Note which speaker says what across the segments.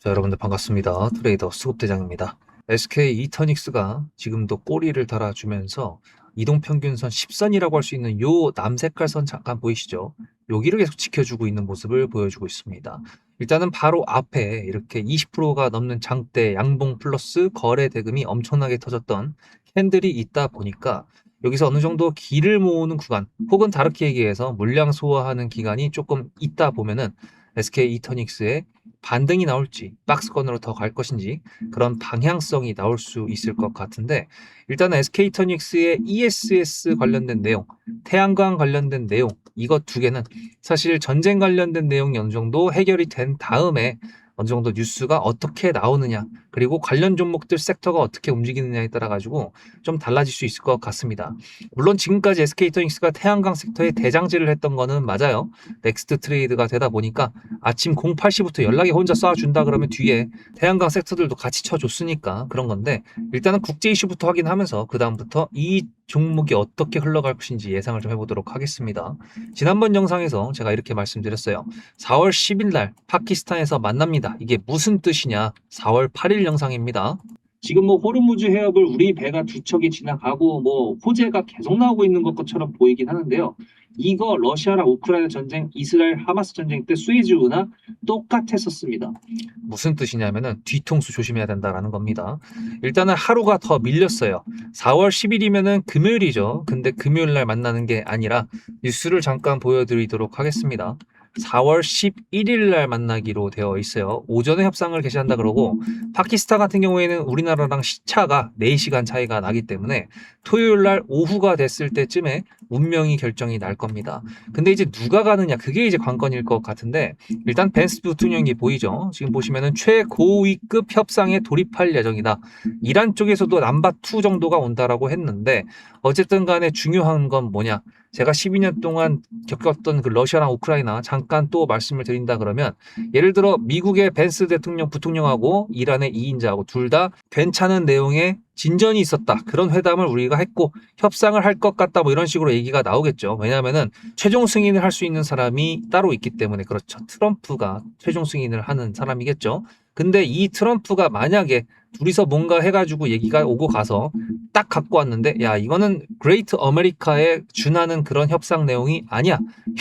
Speaker 1: 자, 여러분들 반갑습니다. 트레이더 수급대장입니다. SK 이터닉스가 지금도 꼬리를 달아주면서 이동평균선 10선이라고 할 수 있는 요 남색깔 선 잠깐 보이시죠? 여기를 계속 지켜주고 있는 모습을 보여주고 있습니다. 일단은 바로 앞에 이렇게 20%가 넘는 장대 양봉 플러스 거래 대금이 엄청나게 터졌던 캔들이 있다 보니까 여기서 어느 정도 기를 모으는 구간 혹은 다르게 얘기해서 물량 소화하는 기간이 조금 있다 보면은 SK 이터닉스의 반등이 나올지 박스권으로 더 갈 것인지 그런 방향성이 나올 수 있을 것 같은데, 일단 SK이터닉스의 ESS 관련된 내용, 태양광 관련된 내용, 이것 두 개는 사실 전쟁 관련된 내용이 어느 정도 해결이 된 다음에 어느 정도 뉴스가 어떻게 나오느냐, 그리고 관련 종목들 섹터가 어떻게 움직이느냐에 따라 가지고 좀 달라질 수 있을 것 같습니다. 물론 지금까지 SK이터닉스가 태양광 섹터에 대장질을 했던 거는 맞아요. 넥스트 트레이드가 되다 보니까 아침 08시부터 연락이 혼자 쏴준다 그러면 뒤에 태양광 섹터들도 같이 쳐줬으니까 그런 건데, 일단은 국제 이슈부터 확인하면서 그 다음부터 이 종목이 어떻게 흘러갈 것인지 예상을 좀 해보도록 하겠습니다. 지난번 영상에서 제가 이렇게 말씀드렸어요. 4월 10일 날 파키스탄에서 만납니다. 이게 무슨 뜻이냐? 4월 8일 영상입니다.
Speaker 2: 지금 뭐 호르무즈 해협을 우리 배가 두 척이 지나가고 뭐 호재가 계속 나오고 있는 것처럼 보이긴 하는데요. 이거 러시아랑 우크라이나 전쟁, 이스라엘 하마스 전쟁 때 스웨즈 운하 똑같았었습니다.
Speaker 1: 무슨 뜻이냐면은 뒤통수 조심해야 된다라는 겁니다. 일단은 하루가 더 밀렸어요. 4월 10일이면은 금요일이죠. 근데 금요일 날 만나는 게 아니라 뉴스를 잠깐 보여드리도록 하겠습니다. 4월 11일 날 만나기로 되어 있어요. 오전에 협상을 개시한다 그러고, 파키스탄 같은 경우에는 우리나라랑 시차가 4시간 차이가 나기 때문에 토요일 날 오후가 됐을 때쯤에 운명이 결정이 날 겁니다. 근데 이제 누가 가느냐, 그게 이제 관건일 것 같은데, 일단 벤스 부통령이 보이죠. 지금 보시면은 최고위급 협상에 돌입할 예정이다. 이란 쪽에서도 남바2 정도가 온다라고 했는데, 어쨌든 간에 중요한 건 뭐냐, 제가 12년 동안 겪었던 그 러시아랑 우크라이나 잠깐 또 말씀을 드린다 그러면, 예를 들어 미국의 벤스 대통령 부통령하고 이란의 2인자하고 둘 다 괜찮은 내용의 진전이 있었다, 그런 회담을 우리가 했고 협상을 할 것 같다, 뭐 이런 식으로 얘기가 나오겠죠. 왜냐하면은 최종 승인을 할 수 있는 사람이 따로 있기 때문에. 그렇죠. 트럼프가 최종 승인을 하는 사람이겠죠. 근데 이 트럼프가 만약에 둘이서 뭔가 해가지고 얘기가 오고 가서 딱 갖고 왔는데, 야 이거는 그레이트 아메리카에 준하는 그런 협상 내용이 아니야,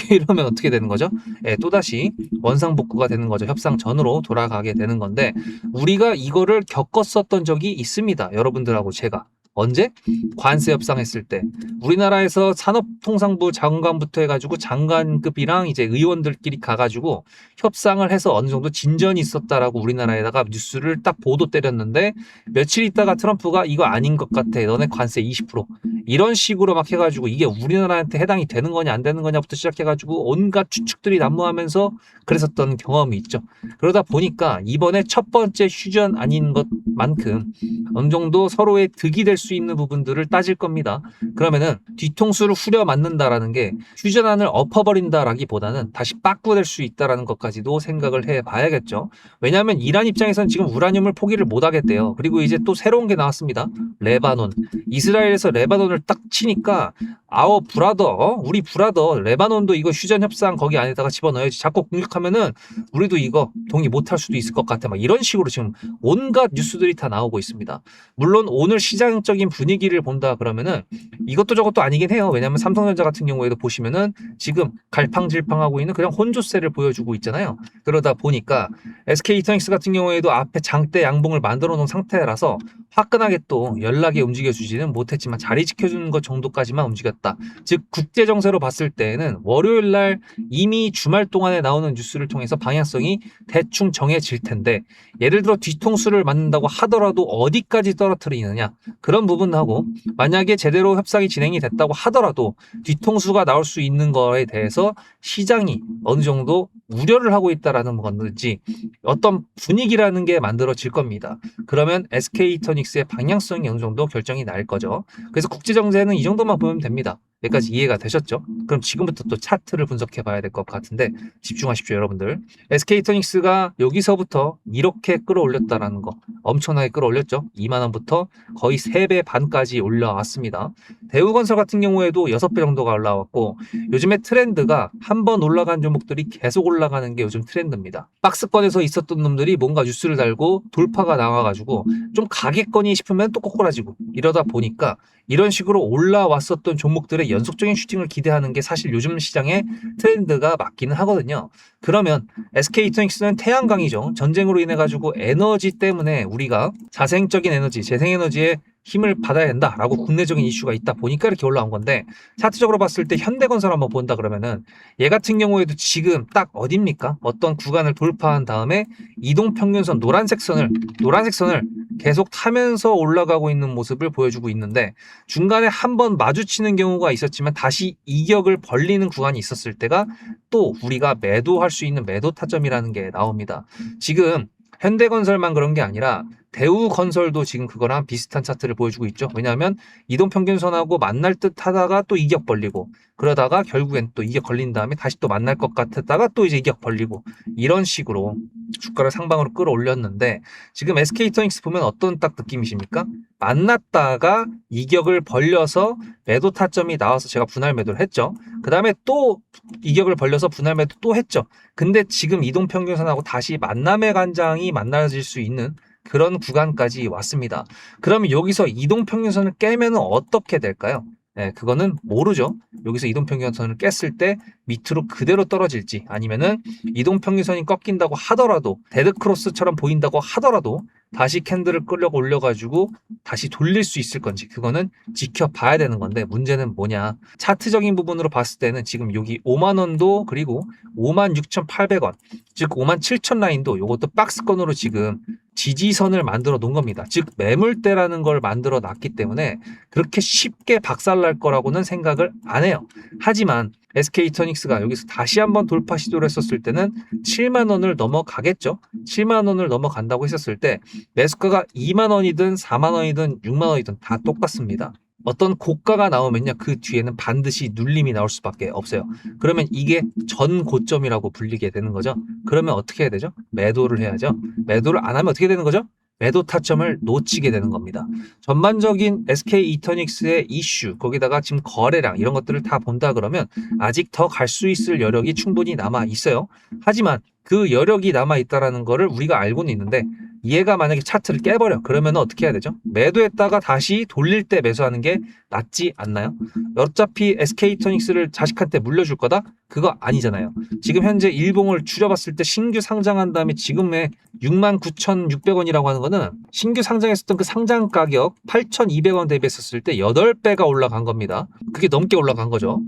Speaker 1: 이러면 어떻게 되는 거죠? 예, 또다시 원상복구가 되는 거죠. 협상 전으로 돌아가게 되는 건데, 우리가 이거를 겪었었던 적이 있습니다. 여러분들하고 제가. 언제? 관세 협상했을 때 우리나라에서 산업통상부 장관부터 해가지고 장관급이랑 이제 의원들끼리 가가지고 협상을 해서 어느 정도 진전이 있었다라고 우리나라에다가 뉴스를 딱 보도 때렸는데, 며칠 있다가 트럼프가 이거 아닌 것 같아, 너네 관세 20% 이런 식으로 막 해가지고 이게 우리나라한테 해당이 되는 거냐 안 되는 거냐부터 시작해가지고 온갖 추측들이 난무하면서 그랬었던 경험이 있죠. 그러다 보니까 이번에 첫 번째 휴전 아닌 것만큼 어느 정도 서로의 득이 될 수 있는 부분들을 따질 겁니다. 그러면은 뒤통수를 후려 맞는다라는 게 휴전안을 엎어버린다라기보다는 다시 빠꾸될 수 있다라는 것까지도 생각을 해봐야겠죠. 왜냐하면 이란 입장에서는 지금 우라늄을 포기를 못 하겠대요. 그리고 이제 또 새로운 게 나왔습니다. 레바논. 이스라엘에서 레바논을 딱 치니까, 아워 브라더, 우리 브라더 레바논도 이거 휴전 협상 거기 안에다가 집어넣어야지, 자꾸 공격하면은 우리도 이거 동의 못 할 수도 있을 것 같아, 막 이런 식으로 지금 온갖 뉴스들이 다 나오고 있습니다. 물론 오늘 시장적인 분위기를 본다 그러면은 이것도 저것도 아니긴 해요. 왜냐하면 삼성전자 같은 경우에도 보시면은 지금 갈팡질팡하고 있는 그냥 혼조세를 보여주고 있잖아요. 그러다 보니까 SK이터닉스 같은 경우에도 앞에 장대 양봉을 만들어 놓은 상태라서 화끈하게 또 연락에 움직여주지는 못했지만 자리 지켜주는 것 정도까지만 움직였다. 즉 국제 정세로 봤을 때는 월요일 날 이미 주말 동안에 나오는 뉴스를 통해서 방향성이 대충 정해질 텐데, 예를 들어 뒤통수를 맞는다고 하더라도 어디까지 떨어뜨리느냐, 그런 부분하고, 만약에 제대로 협상이 진행이 됐다고 하더라도 뒤통수가 나올 수 있는 거에 대해서 시장이 어느 정도 우려를 하고 있다라는 건지 어떤 분위기라는 게 만들어질 겁니다. 그러면 SK이터닉스의 방향성이 어느 정도 결정이 날 거죠. 그래서 국제 정세는 이 정도만 보면 됩니다. 여기까지 이해가 되셨죠? 그럼 지금부터 또 차트를 분석해 봐야 될 것 같은데 집중하십시오, 여러분들. SK이터닉스가 여기서부터 이렇게 끌어올렸다라는 거 엄청나게 끌어올렸죠. 2만 원부터 거의 3배 반까지 올라왔습니다. 대우건설 같은 경우에도 6배 정도가 올라왔고 요즘에 트렌드가 한번 올라간 종목들이 계속 올라가는 게 요즘 트렌드입니다. 박스권에서 있었던 놈들이 뭔가 뉴스를 달고 돌파가 나와가지고 좀 가겠거니 싶으면 또 꼬꾸라지고 이러다 보니까 이런 식으로 올라왔었던 종목들의 연속적인 슈팅을 기대하는 게 사실 요즘 시장의 트렌드가 맞기는 하거든요. 그러면 SK이터닉스는 태양광이죠. 전쟁으로 인해 가지고 에너지 때문에 우리가 자생적인 에너지, 재생에너지에 힘을 받아야 된다라고 국내적인 이슈가 있다 보니까 이렇게 올라온 건데 차트적으로 봤을 때 현대건설 한번 본다 그러면은 얘 같은 경우에도 지금 딱 어딥니까? 어떤 구간을 돌파한 다음에 이동평균선 노란색 선을 계속 타면서 올라가고 있는 모습을 보여주고 있는데 중간에 한번 마주치는 경우가 있었지만 다시 이격을 벌리는 구간이 있었을 때가 또 우리가 매도할 수 있는 매도 타점이라는 게 나옵니다. 지금 현대건설만 그런 게 아니라 대우건설도 지금 그거랑 비슷한 차트를 보여주고 있죠. 왜냐하면 이동평균선하고 만날 듯 하다가 또 이격 벌리고 그러다가 결국엔 또 이격 걸린 다음에 다시 또 만날 것 같았다가 또 이제 이격 벌리고 이런 식으로 주가를 상방으로 끌어올렸는데 지금 SK이터닉스 보면 어떤 딱 느낌이십니까? 만났다가 이격을 벌려서 매도 타점이 나와서 제가 분할 매도를 했죠. 그 다음에 또 이격을 벌려서 분할 매도 또 했죠. 근데 지금 이동평균선하고 다시 만남의 간장이 만나질 수 있는 그런 구간까지 왔습니다. 그러면 여기서 이동평균선을 깨면 어떻게 될까요? 네, 그거는 모르죠. 여기서 이동평균선을 깼을 때 밑으로 그대로 떨어질지 아니면은 이동평균선이 꺾인다고 하더라도 데드크로스처럼 보인다고 하더라도 다시 캔들을 끌려고 올려가지고 다시 돌릴 수 있을 건지 그거는 지켜봐야 되는 건데 문제는 뭐냐 차트적인 부분으로 봤을 때는 지금 여기 5만 원도 그리고 56,800원 즉 57,000 라인도 이것도 박스권으로 지금 지지선을 만들어 놓은 겁니다. 즉 매물대라는 걸 만들어 놨기 때문에 그렇게 쉽게 박살날 거라고는 생각을 안 해요. 하지만 SK이터닉스가 여기서 다시 한번 돌파 시도를 했었을 때는 7만 원을 넘어가겠죠. 7만 원을 넘어간다고 했었을 때 매수가가 2만 원이든 4만 원이든 6만 원이든 다 똑같습니다. 어떤 고가가 나오면요 그 뒤에는 반드시 눌림이 나올 수밖에 없어요. 그러면 이게 전 고점이라고 불리게 되는 거죠. 그러면 어떻게 해야 되죠? 매도를 해야죠. 매도를 안 하면 어떻게 되는 거죠? 매도 타점을 놓치게 되는 겁니다. 전반적인 SK이터닉스의 이슈 거기다가 지금 거래량 이런 것들을 다 본다 그러면 아직 더 갈 수 있을 여력이 충분히 남아 있어요. 하지만 그 여력이 남아 있다라는 거를 우리가 알고는 있는데 얘가 만약에 차트를 깨버려 그러면 어떻게 해야 되죠? 매도했다가 다시 돌릴 때 매수하는 게 낫지 않나요? 어차피 SK이터닉스를 자식한테 물려줄 거다? 그거 아니잖아요. 지금 현재 일봉을 줄여봤을 때 신규 상장한 다음에 지금의 69,600원이라고 하는 거는 신규 상장했었던 그 상장 가격 8,200원 대비했었을 때 8배가 올라간 겁니다. 그게 넘게 올라간 거죠.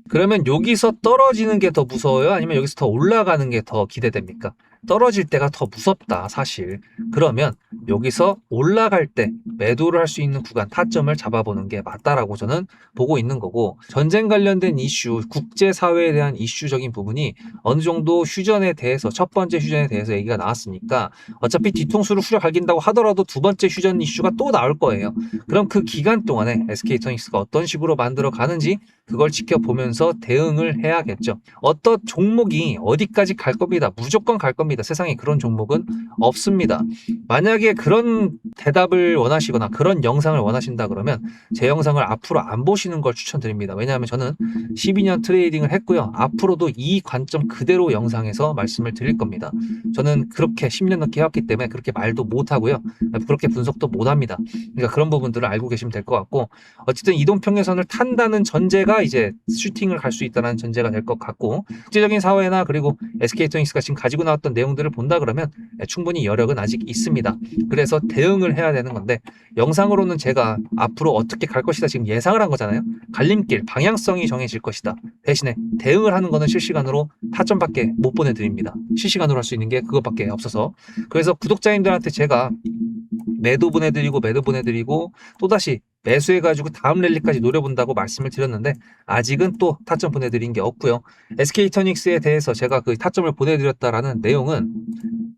Speaker 1: 그러면 여기서 떨어지는 게 더 무서워요? 아니면 여기서 더 올라가는 게 더 기대됩니까? 떨어질 때가 더 무섭다, 사실. 그러면 여기서 올라갈 때 매도를 할 수 있는 구간, 타점을 잡아보는 게 맞다라고 저는 보고 있는 거고, 전쟁 관련된 이슈, 국제사회에 대한 이슈적인 부분이 어느 정도 휴전에 대해서, 첫 번째 휴전에 대해서 얘기가 나왔으니까, 어차피 뒤통수를 후려갈긴다고 하더라도 두 번째 휴전 이슈가 또 나올 거예요. 그럼 그 기간 동안에 SK이터닉스가 어떤 식으로 만들어 가는지, 그걸 지켜보면서 대응을 해야겠죠. 어떤 종목이 어디까지 갈 겁니다. 무조건 갈 겁니다. 세상에 그런 종목은 없습니다. 만약에 그런 대답을 원하시거나 그런 영상을 원하신다 그러면 제 영상을 앞으로 안 보시는 걸 추천드립니다. 왜냐하면 저는 12년 트레이딩을 했고요. 앞으로도 이 관점 그대로 영상에서 말씀을 드릴 겁니다. 저는 그렇게 10년 넘게 해왔기 때문에 그렇게 말도 못하고요. 그렇게 분석도 못합니다. 그러니까 그런 부분들을 알고 계시면 될 것 같고 어쨌든 이동평균선을 탄다는 전제가 이제 슈팅을 갈 수 있다는 전제가 될 것 같고 국제적인 사회나 그리고 SK이터닉스가 지금 가지고 나왔던 내용들을 본다 그러면 충분히 여력은 아직 있습니다. 그래서 대응을 해야 되는 건데 영상으로는 제가 앞으로 어떻게 갈 것이다 지금 예상을 한 거잖아요. 갈림길, 방향성이 정해질 것이다. 대신에 대응을 하는 거는 실시간으로 타점밖에 못 보내드립니다. 실시간으로 할 수 있는 게 그것밖에 없어서 그래서 구독자님들한테 제가 매도 보내드리고 또다시 매수해가지고 다음 랠리까지 노려본다고 말씀을 드렸는데 아직은 또 타점 보내드린 게 없고요. SK이터닉스에 대해서 제가 그 타점을 보내드렸다라는 내용은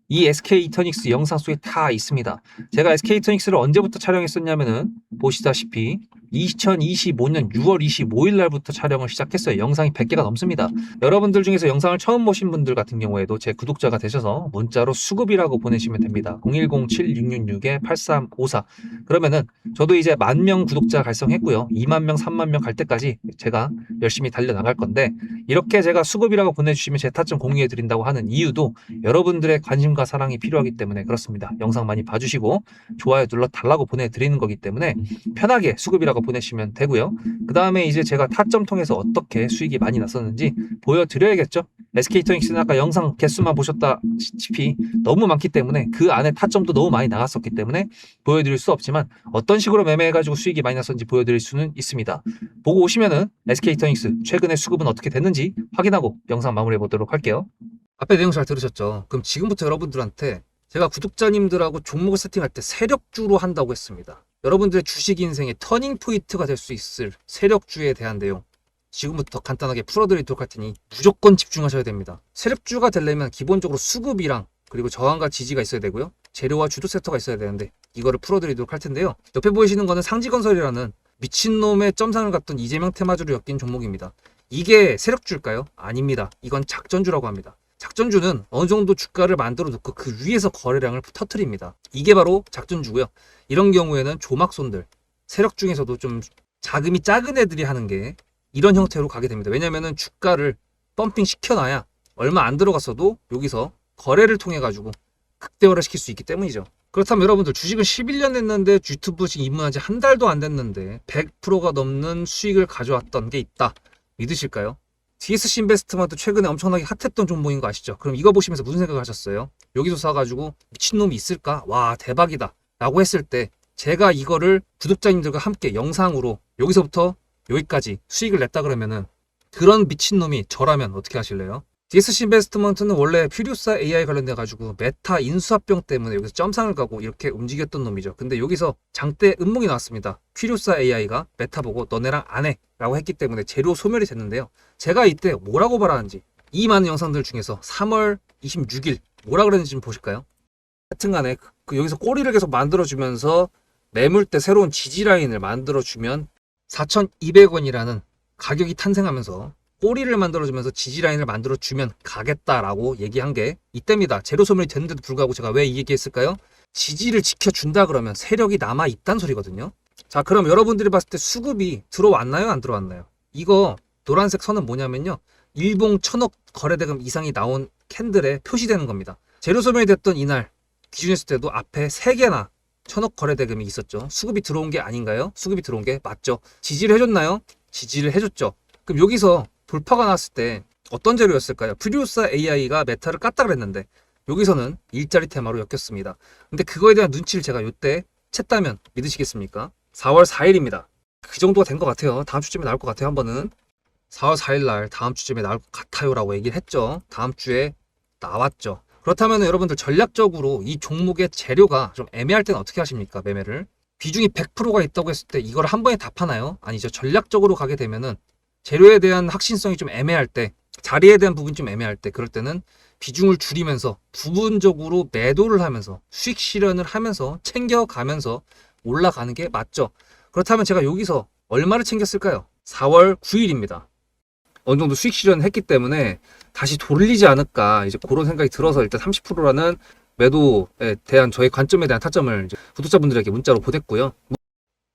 Speaker 1: 이 SK이터닉스 영상 속에 다 있습니다. 제가 SK이터닉스를 언제부터 촬영했었냐면은 보시다시피 2025년 6월 25일 날부터 촬영을 시작했어요. 영상이 100개가 넘습니다. 여러분들 중에서 영상을 처음 보신 분들 같은 경우에도 제 구독자가 되셔서 문자로 수급이라고 보내시면 됩니다. 010-7666-8354. 그러면은 저도 이제 10,000명 구독자 달성했고요. 20,000명, 30,000명 갈 때까지 제가 열심히 달려나갈 건데, 이렇게 제가 수급이라고 보내주시면 제 타점 공유해 드린다고 하는 이유도 여러분들의 관심과 사랑이 필요하기 때문에 그렇습니다. 영상 많이 봐주시고 좋아요 눌러 달라고 보내드리는 거기 때문에 편하게 수급이라고 보내시면 되고요. 그 다음에 이제 제가 타점 통해서 어떻게 수익이 많이 났었는지 보여드려야겠죠. SK토닉스는 아까 영상 개수만 보셨다시피 너무 많기 때문에 그 안에 타점도 너무 많이 나갔었기 때문에 보여드릴 수 없지만 어떤 식으로 매매해가지고 수익이 많이 났었는지 보여드릴 수는 있습니다. 보고 오시면은 SK토닉스 최근에 수급은 어떻게 됐는지 확인하고 영상 마무리해 보도록 할게요. 앞에 내용 잘 들으셨죠? 그럼 지금부터 여러분들한테 제가 구독자님들하고 종목을 세팅할 때 세력주로 한다고 했습니다. 여러분들의 주식 인생의 터닝 포인트가 될 수 있을 세력주에 대한 내용 지금부터 간단하게 풀어드리도록 할 테니 무조건 집중하셔야 됩니다. 세력주가 되려면 기본적으로 수급이랑 그리고 저항과 지지가 있어야 되고요. 재료와 주도 섹터가 있어야 되는데 이거를 풀어드리도록 할 텐데요. 옆에 보이시는 거는 상지건설이라는 미친놈의 점상을 갖던 이재명 테마주를 엮인 종목입니다. 이게 세력주일까요? 아닙니다. 이건 작전주라고 합니다. 작전주는 어느 정도 주가를 만들어 놓고 그 위에서 거래량을 터트립니다. 이게 바로 작전주고요. 이런 경우에는 조막손들, 세력 중에서도 좀 자금이 작은 애들이 하는 게 이런 형태로 가게 됩니다. 왜냐면은 주가를 펌핑 시켜놔야 얼마 안 들어갔어도 여기서 거래를 통해 가지고 극대화를 시킬 수 있기 때문이죠. 그렇다면 여러분들 주식을 11년 했는데 유튜브 지금 입문한 지 한 달도 안 됐는데 100%가 넘는 수익을 가져왔던 게 있다. 믿으실까요? DSC 인베스트먼트 최근에 엄청나게 핫했던 종목인 거 아시죠? 그럼 이거 보시면서 무슨 생각을 하셨어요? 여기서 사가지고 미친놈이 있을까? 와 대박이다 라고 했을 때 제가 이거를 구독자님들과 함께 영상으로 여기서부터 여기까지 수익을 냈다 그러면은 그런 미친놈이 저라면 어떻게 하실래요? DSC 인베스트먼트는 원래 퓨리오사 AI 관련돼 가지고 메타 인수합병 때문에 여기서 점상을 가고 이렇게 움직였던 놈이죠. 근데 여기서 장대 음봉이 나왔습니다. 퓨리오사 AI가 메타 보고 너네랑 안 해 라고 했기 때문에 재료 소멸이 됐는데요. 제가 이때 뭐라고 말하는지 이 많은 영상들 중에서 3월 26일 뭐라 그랬는지 좀 보실까요? 하여튼간에 여기서 꼬리를 계속 만들어주면서 매물대 새로운 지지라인을 만들어주면 4,200원이라는 가격이 탄생하면서 꼬리를 만들어주면서 지지라인을 만들어주면 가겠다라고 얘기한 게 이때입니다. 재료 소멸이 됐는데도 불구하고 제가 왜 이 얘기했을까요? 지지를 지켜준다 그러면 세력이 남아있단 소리거든요. 자 그럼 여러분들이 봤을 때 수급이 들어왔나요? 안 들어왔나요? 이거 노란색 선은 뭐냐면요. 일봉 1,000억 거래대금 이상이 나온 캔들에 표시되는 겁니다. 재료 소멸이 됐던 이날 기준했을 때도 앞에 3개나 1,000억 거래대금이 있었죠. 수급이 들어온 게 아닌가요? 수급이 들어온 게 맞죠. 지지를 해줬나요? 지지를 해줬죠. 그럼 여기서 돌파가 났을 때 어떤 재료였을까요? 퓨리오사 AI가 메타를 깠다 그랬는데 여기서는 일자리 테마로 엮였습니다. 근데 그거에 대한 눈치를 제가 요때 챘다면 믿으시겠습니까? 4월 4일입니다. 그 정도가 된 것 같아요. 다음 주쯤에 나올 것 같아요. 한 번은 4월 4일 날 다음 주쯤에 나올 것 같아요 라고 얘기를 했죠. 다음 주에 나왔죠. 그렇다면 여러분들 전략적으로 이 종목의 재료가 좀 애매할 때는 어떻게 하십니까? 매매를 비중이 100%가 있다고 했을 때 이걸 한 번에 다 파나요? 아니죠. 전략적으로 가게 되면은 재료에 대한 확신성이 좀 애매할 때, 자리에 대한 부분이 좀 애매할 때, 그럴 때는 비중을 줄이면서 부분적으로 매도를 하면서 수익 실현을 하면서 챙겨가면서 올라가는 게 맞죠. 그렇다면 제가 여기서 얼마를 챙겼을까요? 4월 9일입니다. 어느 정도 수익 실현을 했기 때문에 다시 돌리지 않을까 이제 그런 생각이 들어서 일단 30%라는 매도에 대한 저의 관점에 대한 타점을 이제 구독자분들에게 문자로 보냈고요.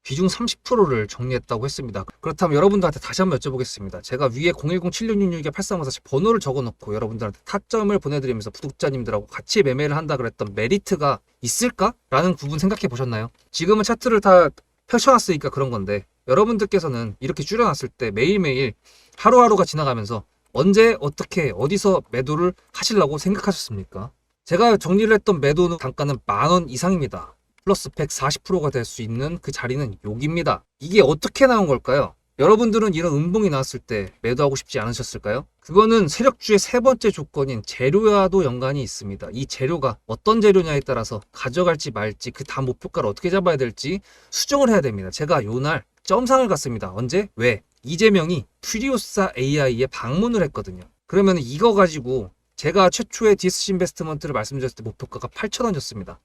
Speaker 1: 비중 30%를 정리했다고 했습니다. 그렇다면 여러분들한테 다시 한번 여쭤보겠습니다. 제가 위에 010-7666-8354 번호를 적어놓고 여러분들한테 타점을 보내드리면서 구독자님들하고 같이 매매를 한다 그랬던 메리트가 있을까? 라는 부분 생각해 보셨나요? 지금은 차트를 다 펼쳐놨으니까 그런 건데 여러분들께서는 이렇게 줄여놨을 때 매일매일 하루하루가 지나가면서 언제 어떻게 어디서 매도를 하시려고 생각하셨습니까? 제가 정리를 했던 매도 단가는 10,000원 이상입니다. 플러스 140%가 될 수 있는 그 자리는 여기입니다. 이게 어떻게 나온 걸까요? 여러분들은 이런 음봉이 나왔을 때 매도하고 싶지 않으셨을까요? 그거는 세력주의 세 번째 조건인 재료와도 연관이 있습니다. 이 재료가 어떤 재료냐에 따라서 가져갈지 말지 그 다음 목표가를 어떻게 잡아야 될지 수정을 해야 됩니다. 제가 요날 점상을 갔습니다. 언제? 왜? 이재명이 퓨리오사 AI에 방문을 했거든요. 그러면 이거 가지고 제가 최초의 DSC 인베스트먼트를 말씀드렸을 때 목표가가 8,000원이었습니다.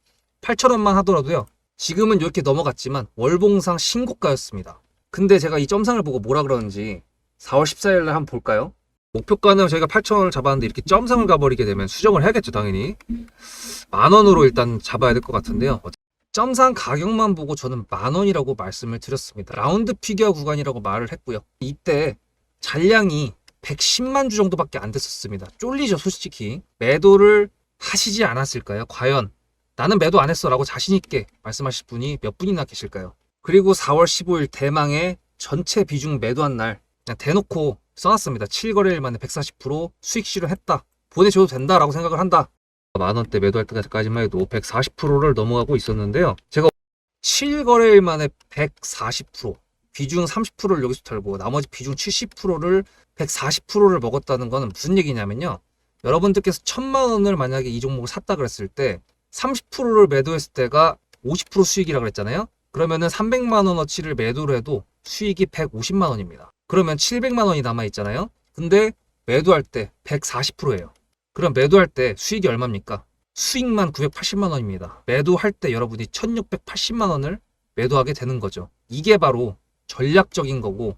Speaker 1: 8,000원만 하더라도요. 지금은 이렇게 넘어갔지만 월봉상 신고가였습니다. 근데 제가 이 점상을 보고 뭐라 그러는지 4월 14일 날 한번 볼까요? 목표가는 저희가 8,000원을 잡았는데 이렇게 점상을 가버리게 되면 수정을 해야겠죠, 당연히. 10,000원으로 일단 잡아야 될 것 같은데요. 점상 가격만 보고 저는 10,000원이라고 말씀을 드렸습니다. 라운드 피겨 구간이라고 말을 했고요. 이때 잔량이 110만 주 정도밖에 안 됐었습니다. 쫄리죠, 솔직히. 매도를 하시지 않았을까요? 과연 나는 매도 안 했어 라고 자신있게 말씀하실 분이 몇 분이나 계실까요? 그리고 4월 15일 대망의 전체 비중 매도한 날 그냥 대놓고 써놨습니다. 7거래일 만에 140% 수익 실현했다. 보내줘도 된다라고 생각을 한다. 만원대 매도할 때까지만 해도 140%를 넘어가고 있었는데요. 제가 7거래일 만에 140%, 비중 30%를 여기서 털고 나머지 비중 70%를 140%를 먹었다는 거는 무슨 얘기냐면요. 여러분들께서 1,000만 원을 만약에 이 종목을 샀다 그랬을 때 30%를 매도했을 때가 50% 수익이라고 그랬잖아요. 그러면은 300만 원어치를 매도를 해도 수익이 150만 원입니다. 그러면 700만 원이 남아 있잖아요. 근데 매도할 때 140%예요. 그럼 매도할 때 수익이 얼마입니까? 수익만 980만 원입니다. 매도할 때 여러분이 1680만 원을 매도하게 되는 거죠. 이게 바로 전략적인 거고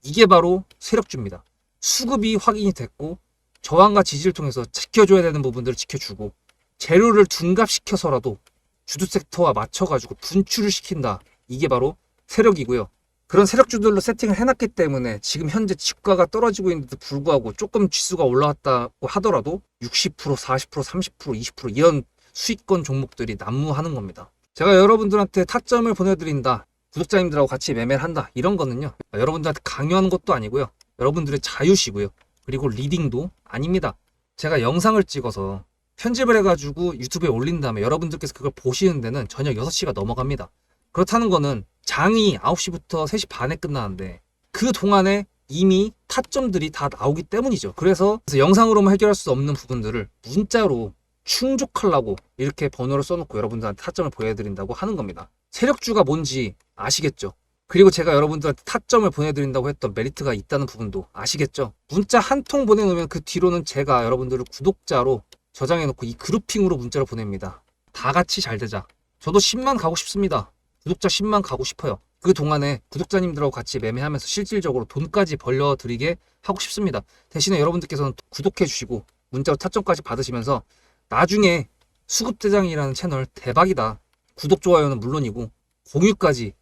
Speaker 1: 이게 바로 세력주입니다. 수급이 확인이 됐고 저항과 지지를 통해서 지켜줘야 되는 부분들을 지켜주고 재료를 둔갑시켜서라도 주도 섹터와 맞춰가지고 분출을 시킨다. 이게 바로 세력이고요. 그런 세력주들로 세팅을 해놨기 때문에 지금 현재 주가가 떨어지고 있는데도 불구하고 조금 지수가 올라왔다고 하더라도 60%, 40%, 30%, 20% 이런 수익권 종목들이 난무하는 겁니다. 제가 여러분들한테 타점을 보내드린다. 구독자님들하고 같이 매매를 한다. 이런 거는요. 여러분들한테 강요하는 것도 아니고요. 여러분들의 자유시고요. 그리고 리딩도 아닙니다. 제가 영상을 찍어서 편집을 해가지고 유튜브에 올린 다음에 여러분들께서 그걸 보시는 데는 저녁 6시가 넘어갑니다. 그렇다는 거는 장이 9시부터 3시 반에 끝나는데 그 동안에 이미 타점들이 다 나오기 때문이죠. 그래서 영상으로만 해결할 수 없는 부분들을 문자로 충족하려고 이렇게 번호를 써놓고 여러분들한테 타점을 보여드린다고 하는 겁니다. 세력주가 뭔지 아시겠죠? 그리고 제가 여러분들한테 타점을 보내드린다고 했던 메리트가 있다는 부분도 아시겠죠? 문자 한 통 보내놓으면 그 뒤로는 제가 여러분들을 구독자로 저장해놓고 이 그룹핑으로 문자를 보냅니다. 다 같이 잘 되자. 저도 10만 가고 싶습니다. 구독자 10만 가고 싶어요. 그 동안에 구독자님들하고 같이 매매하면서 실질적으로 돈까지 벌려드리게 하고 싶습니다. 대신에 여러분들께서는 구독해주시고 문자로 타점까지 받으시면서 나중에 수급대장이라는 채널 대박이다. 구독, 좋아요는 물론이고 공유까지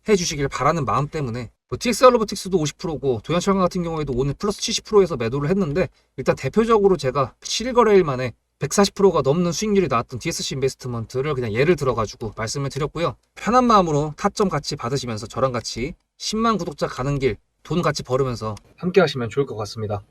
Speaker 1: 해주시길 바라는 마음 때문에 TXR 로보틱스도 50%고 도연철강 같은 경우에도 오늘 플러스 70%에서 매도를 했는데 일단 대표적으로 제가 7거래일 만에 140%가 넘는 수익률이 나왔던 DSC 인베스트먼트를 그냥 예를 들어가지고 말씀을 드렸고요. 편한 마음으로 타점 같이 받으시면서 저랑 같이 10만 구독자 가는 길 돈 같이 벌으면서 함께 하시면 좋을 것 같습니다.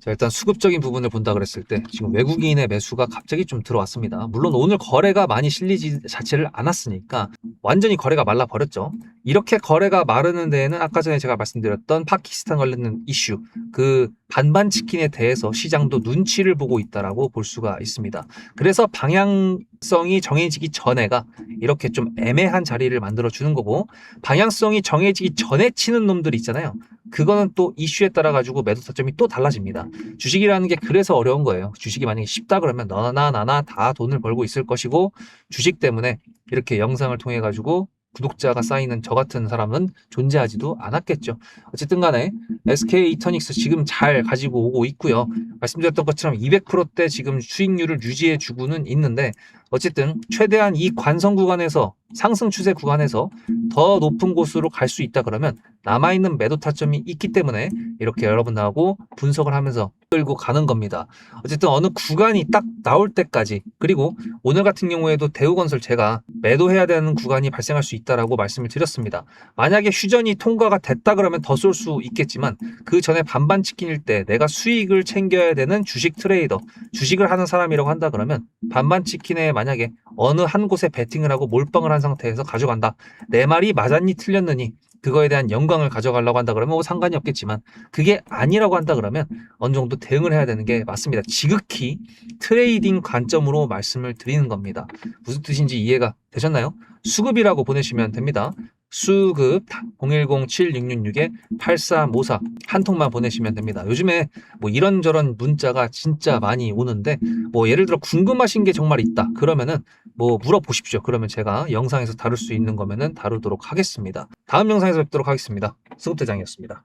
Speaker 1: 자, 일단 수급적인 부분을 본다 그랬을 때 지금 외국인의 매수가 갑자기 좀 들어왔습니다. 물론 오늘 거래가 많이 실리지 자체를 않았으니까 완전히 거래가 말라버렸죠. 이렇게 거래가 마르는 데에는 아까 전에 제가 말씀드렸던 파키스탄 관련된 이슈, 그 반반 치킨에 대해서 시장도 눈치를 보고 있다라고 볼 수가 있습니다. 그래서 방향성이 정해지기 전에가 이렇게 좀 애매한 자리를 만들어 주는 거고, 방향성이 정해지기 전에 치는 놈들 있잖아요. 그거는 또 이슈에 따라 가지고 매도 타점이 또 달라집니다. 주식이라는 게 그래서 어려운 거예요. 주식이 만약에 쉽다 그러면 너나 나나 다 돈을 벌고 있을 것이고, 주식 때문에 이렇게 영상을 통해 가지고 구독자가 쌓이는 저 같은 사람은 존재하지도 않았겠죠. 어쨌든 간에 SK 이터닉스 지금 잘 가지고 오고 있고요. 말씀드렸던 것처럼 200%대 지금 수익률을 유지해 주고는 있는데, 어쨌든 최대한 이 관성 구간에서, 상승 추세 구간에서 더 높은 곳으로 갈 수 있다 그러면 남아있는 매도 타점이 있기 때문에 이렇게 여러분하고 분석을 하면서 끌고 가는 겁니다. 어쨌든 어느 구간이 딱 나올 때까지, 그리고 오늘 같은 경우에도 대우건설 제가 매도해야 되는 구간이 발생할 수 있다라고 말씀을 드렸습니다. 만약에 휴전이 통과가 됐다 그러면 더 쏠 수 있겠지만 그 전에 반반 치킨일 때 내가 수익을 챙겨야 되는 주식 트레이더, 주식을 하는 사람이라고 한다 그러면 반반 치킨에 만약에 어느 한 곳에 베팅을 하고 몰빵을 한 상태에서 가져간다. 내 말이 맞았니 틀렸느니 그거에 대한 영광을 가져가려고 한다 그러면 뭐 상관이 없겠지만, 그게 아니라고 한다 그러면 어느 정도 대응을 해야 되는 게 맞습니다. 지극히 트레이딩 관점으로 말씀을 드리는 겁니다. 무슨 뜻인지 이해가 되셨나요? 수급이라고 보내시면 됩니다. 수급 010-7666-8354 한 통만 보내시면 됩니다. 요즘에 뭐 이런저런 문자가 진짜 많이 오는데, 뭐 예를 들어 궁금하신 게 정말 있다 그러면은 뭐 물어보십시오. 그러면 제가 영상에서 다룰 수 있는 거면은 다루도록 하겠습니다. 다음 영상에서 뵙도록 하겠습니다. 수급대장이었습니다.